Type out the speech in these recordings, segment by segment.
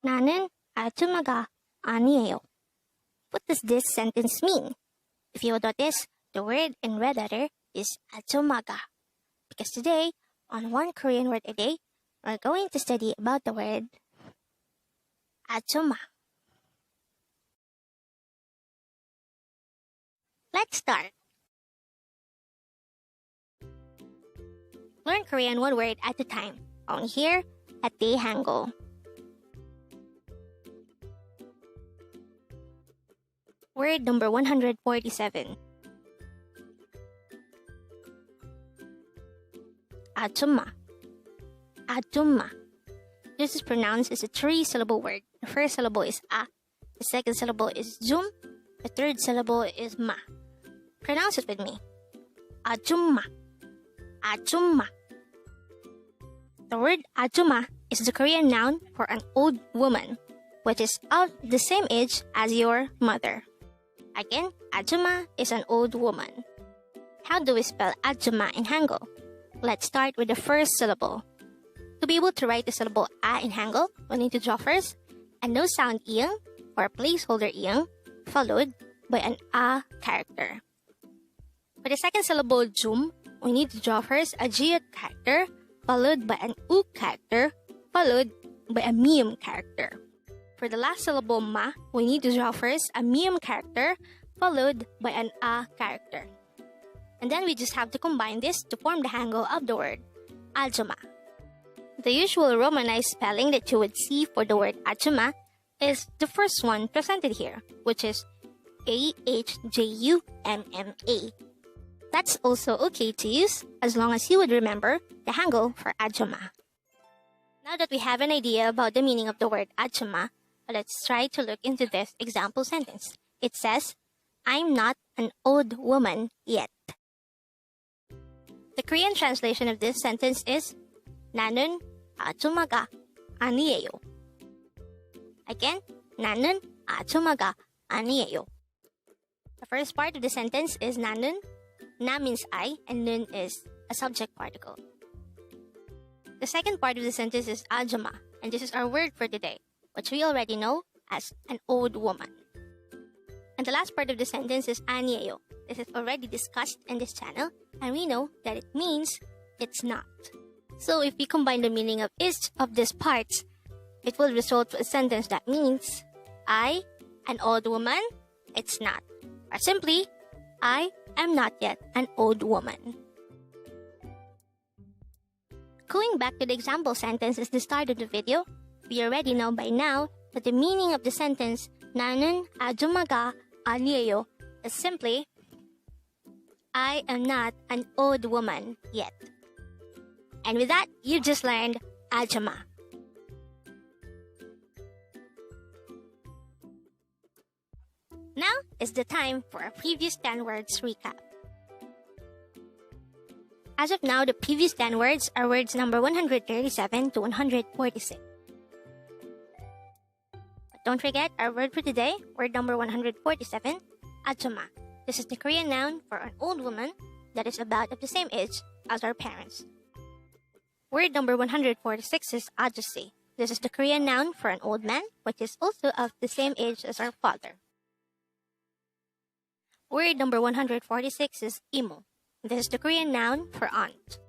나는 아줌마가 아니에요. What does this sentence mean? If you notice, the word in red letter is 아줌마가. Because today, on One Korean Word a Day, we're going to study about the word 아줌마. Let's start. Learn Korean one word at a time, only here at Dae-Hangul. Word number 147. 아줌마. 아줌마. This is pronounced as a three-syllable word. The first syllable is a, the second syllable is zum, the third syllable is ma. Pronounce it with me. 아줌마. 아줌마. The word 아줌마 is the Korean noun for an old woman, which is of the same age as your mother. Again, 아줌마 is an old woman. How do we spell 아줌마 in Hangul? Let's start with the first syllable. To be able to write the syllable a in Hangul, we need to draw first a no sound iyang or placeholder iyang followed by an a character. For the second syllable jum, we need to draw first a jiot character followed by an u character followed by a miyum character. For the last syllable ma, we need to draw first a miyum character followed by an a character. And then we just have to combine this to form the Hangul of the word 아줌마. The usual Romanized spelling that you would see for the word 아줌마 is the first one presented here, which is AHJUMMA. That's also okay to use as long as you would remember the Hangul for 아줌마. Now that we have an idea about the meaning of the word 아줌마, let's try to look into this example sentence. It says, I'm not an old woman yet. The Korean translation of this sentence is 나는 아줌마가 아니에요. Again, 나는 아줌마가 아니에요. The first part of the sentence is 나는. Na means I, and nun is a subject particle. The second part of the sentence is 아줌마, and this is our word for today, which we already know as an old woman. And the last part of the sentence is 아니에요. This is already discussed in this channel, and we know that it means it's not. So if we combine the meaning of each of these parts, it will result to a sentence that means I, an old woman, it's not. Or simply, I am not yet an old woman. Going back to the example sentence at the start of the video, we already know by now that the meaning of the sentence 나는 아줌마가 아니에요 is simply I am not an old woman yet. And with that, you just learned 아줌마. Now is the time for a previous 10 words recap. As of now, the previous 10 words are words number 137 to 146. But don't forget our word for today, word number 147, 아줌마. This is the Korean noun for an old woman that is about of the same age as our parents. Word number 146 is 아저씨. This is the Korean noun for an old man, which is also of the same age as our father. Word number 146 is 이모. This is the Korean noun for aunt.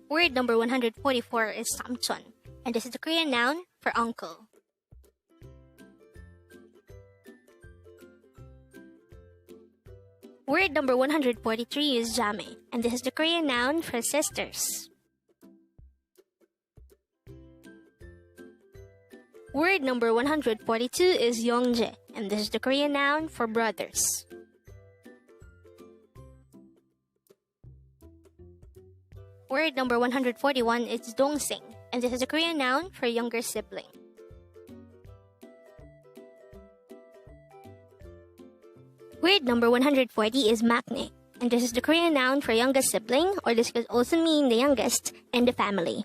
Word number 144 is 삼촌, and this is the Korean noun for uncle. Word number 143 is jamme, and this is the Korean noun for sisters. Word number 142 is yongje, and this is the Korean noun for brothers. Word number 141 is dongseng, and this is the Korean noun for younger sibling. Word number 140 is maknae, and this is the Korean noun for youngest sibling, or this could also mean the youngest in the family.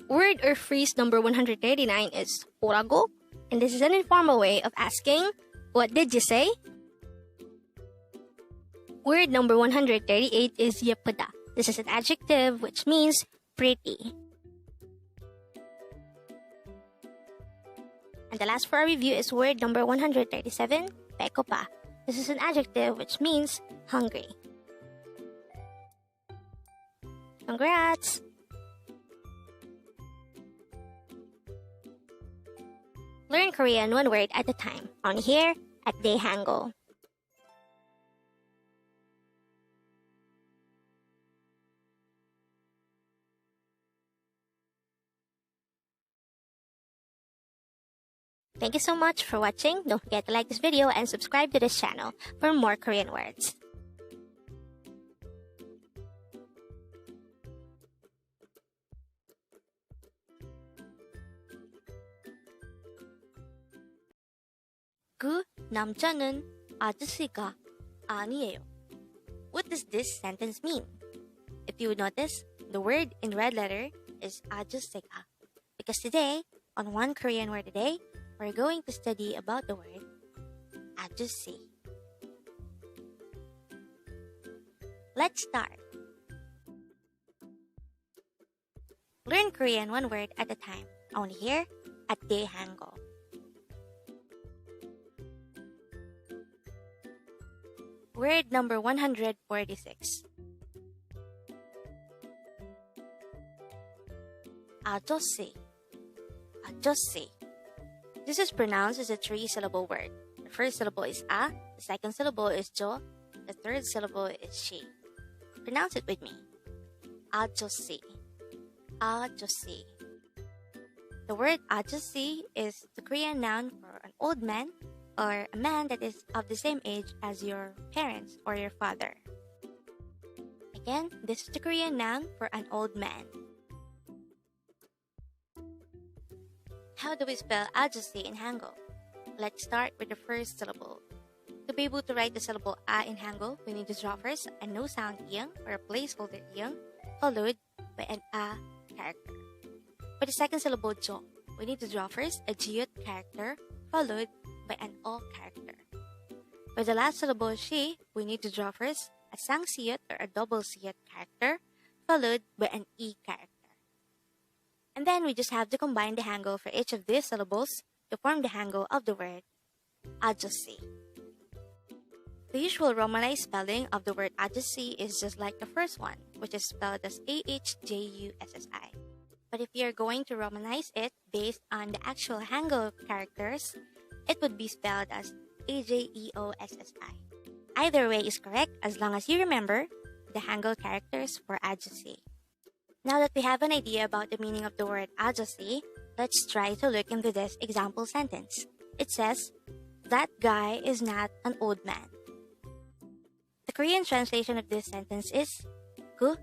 Word or phrase number 139 is 뭐라고? And this is an informal way of asking, what did you say? Word number 138 is 예쁘다. This is an adjective which means pretty. And the last for our review is word number 137, peko pa. This is an adjective which means hungry. Congrats! Learn Korean one word at a time, only here at Dae-Hangul. Thank you so much for watching. Don't forget to like this video and subscribe to this channel for more Korean words. 그 남자는 아저씨가 아니에요. What does this sentence mean? If you would notice, the word in red letter is 아저씨가. Because today, on One Korean Word a Day, we're going to study about the word 아저씨. Let's start. Learn Korean one word at a time, only here at Dae-Hangul. Word number 146. 아저씨. 아저씨. This is pronounced as a three-syllable word. The first syllable is a, the second syllable is jo, the third syllable is she. Pronounce it with me. 아저씨. 아저씨. The word 아저씨 is the Korean noun for an old man or a man that is of the same age as your parents or your father. Again, this is the Korean noun for an old man. How do we spell 아저씨 in Hangul? Let's start with the first syllable. To be able to write the syllable a in Hangul, we need to draw first a no sound iyang or a placeholder iyang, followed by an a character. For the second syllable jo, we need to draw first a jiut character, followed by an o character. For the last syllable she, we need to draw first a sang siyut or a double siyut character, followed by an e character. And then we just have to combine the Hangul for each of these syllables to form the Hangul of the word 아저씨. The usual Romanized spelling of the word 아저씨 is just like the first one, which is spelled as AHJUSSI. But if you're going to Romanize it based on the actual Hangul characters, it would be spelled as AJEOSSI. Either way is correct as long as you remember the Hangul characters for 아저씨. Now that we have an idea about the meaning of the word 아저씨, let's try to look into this example sentence. It says, that guy is not an old man. The Korean translation of this sentence is 그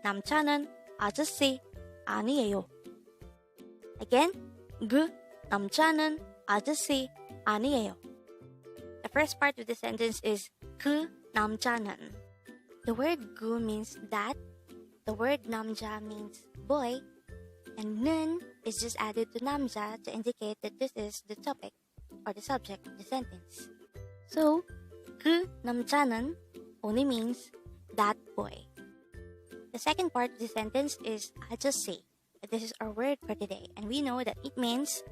남자는 아저씨 아니에요. Again, 그 남자는 아저씨 아니에요. The first part of the sentence is 그 남자는. The word 그 means that, the word 남자 means boy, and 는 is just added to 남자 to indicate that this is the topic or the subject of the sentence. So, 그 남자는 only means that boy. The second part of the sentence is 아저씨. This is our word for today, and we know that it means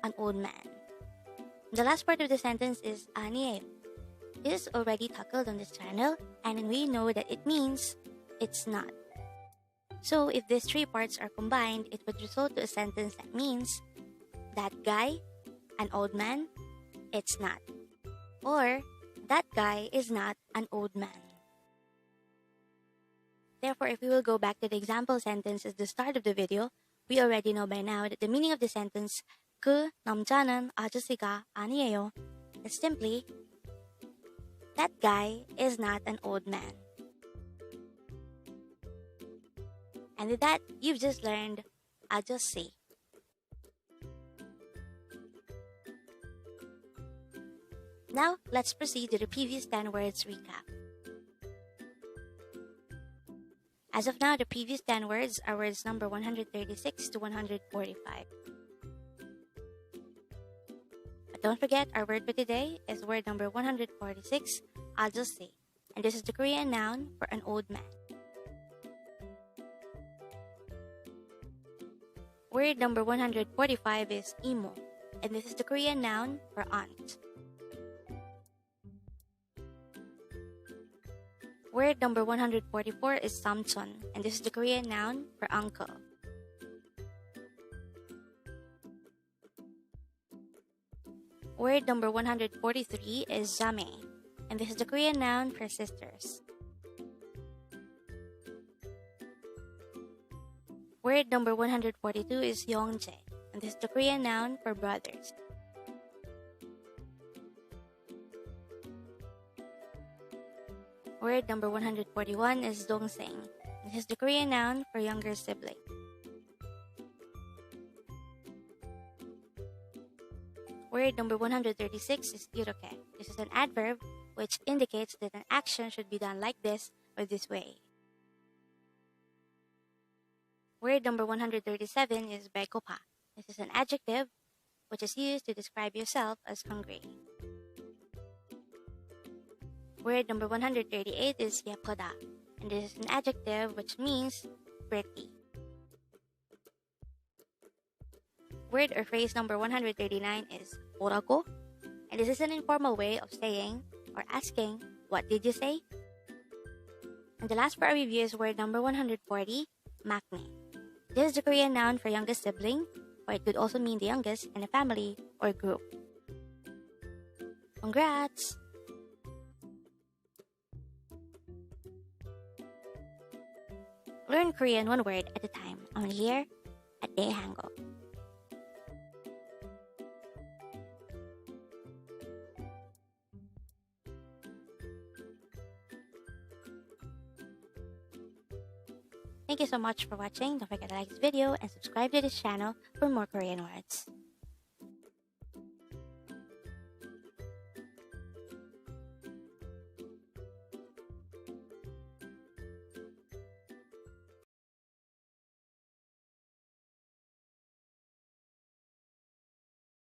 an old man. The last part of the sentence is 아니에요. This is already tackled on this channel, and we know that it means it's not. So if these three parts are combined, it would result to a sentence that means that guy, an old man, it's not. Or that guy is not an old man. Therefore, if we will go back to the example sentence at the start of the video, we already know by now that the meaning of the sentence 그 남자는 아저씨가 아니에요 is simply that guy is not an old man. And with that, you've just learned 아저씨. Now, let's proceed to the previous 10 words recap. As of now, the previous 10 words are words number 136 to 145. But don't forget, our word for today is word number 146, 아저씨. And this is the Korean noun for an old man. Word number 145 is imo, and this is the Korean noun for aunt. Word number 144 is samson, and this is the Korean noun for uncle. Word number 143 is jame, and this is the Korean noun for sisters. Word number 142 is yongjae, and this is the Korean noun for brothers. Word number 141 is dongseng. This is the Korean noun for younger sibling. Word number 136 is iroke. This is an adverb which indicates that an action should be done like this or this way. Word number 137 is bekopa. This is an adjective which is used to describe yourself as hungry. Word number 138 is yepoda, and this is an adjective which means pretty. Word or phrase number 139 is orago, and this is an informal way of saying or asking, what did you say? And the last for our review is word number 140, maknae. This is the Korean noun for youngest sibling, or it could also mean the youngest in a family or group. Congrats! Learn Korean one word at a time, only here at Dae-Hangul. Thank you so much for watching. Don't forget to like this video and subscribe to this channel for more Korean words.